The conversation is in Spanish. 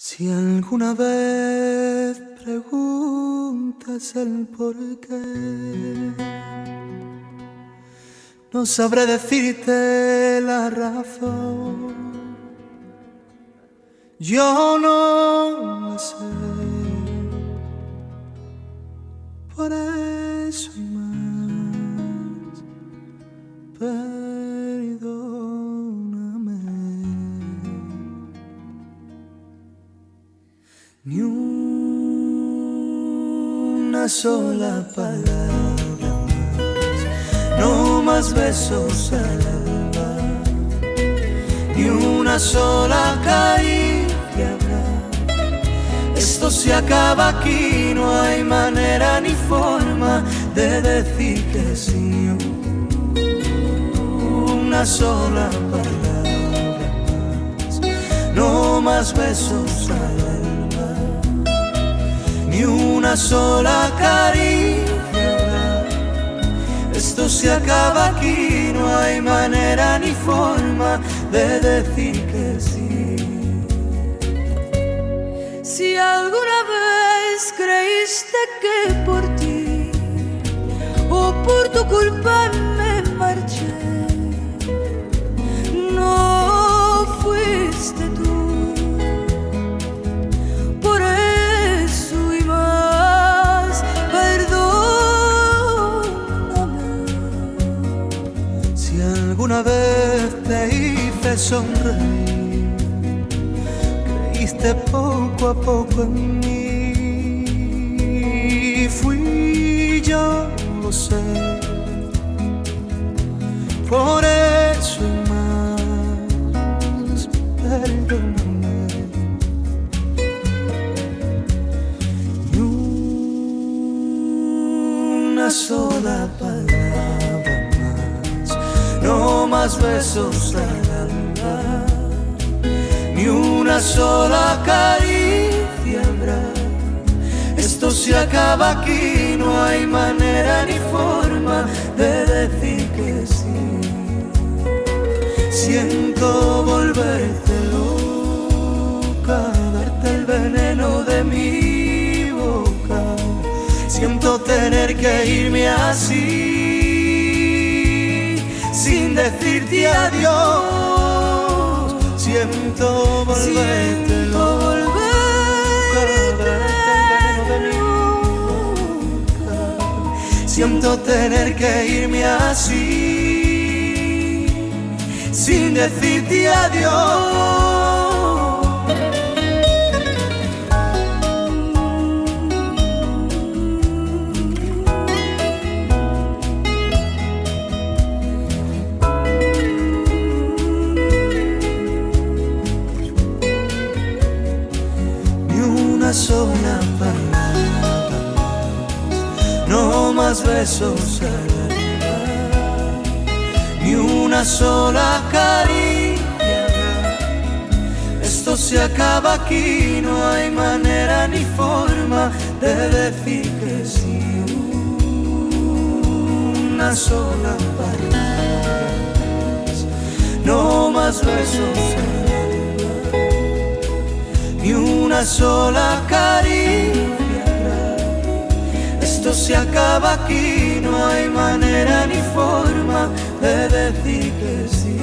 Si alguna vez preguntas el por qué, no sabré decirte la razón. Yo no la sé, por eso y más, perdóname. Ni una sola palabra más, no más besos al alba, ni una sola caricia habrá. Esto se acaba aquí, no hay manera ni forma de decir que sí. Una sola palabra más, no más besos al alba, ni una sola caricia habrá. Esto se acaba aquí, no hay manera ni forma de decir que sí. Si alguna vez creíste que por ti o por tu culpa me marché, no fuiste tú. Por eso y más, perdóname. Si alguna vez te hice sonreír, creíste poco a poco en mí. Fui yo, lo sé, por eso y más, perdóname. Ni una sola palabra más, no más besos al alba, ni una sola caricia habrá. Esto se acaba aquí, no hay manera ni forma de decir que sí. Siento volverte loca, darte el veneno de mi boca. Siento tener que irme así, sin decirte adiós. Siento volverte loca, siento tener que irme así, sin decirte adiós. Ni una sola palabra, no más besos al alba, ni una sola caricia habrá. Esto se acaba aquí, no hay manera ni forma de decir que sí. Una sola palabra más, no más besos al alba, ni una sola caricia. Esto se acaba aquí, no hay manera ni forma de decir que sí.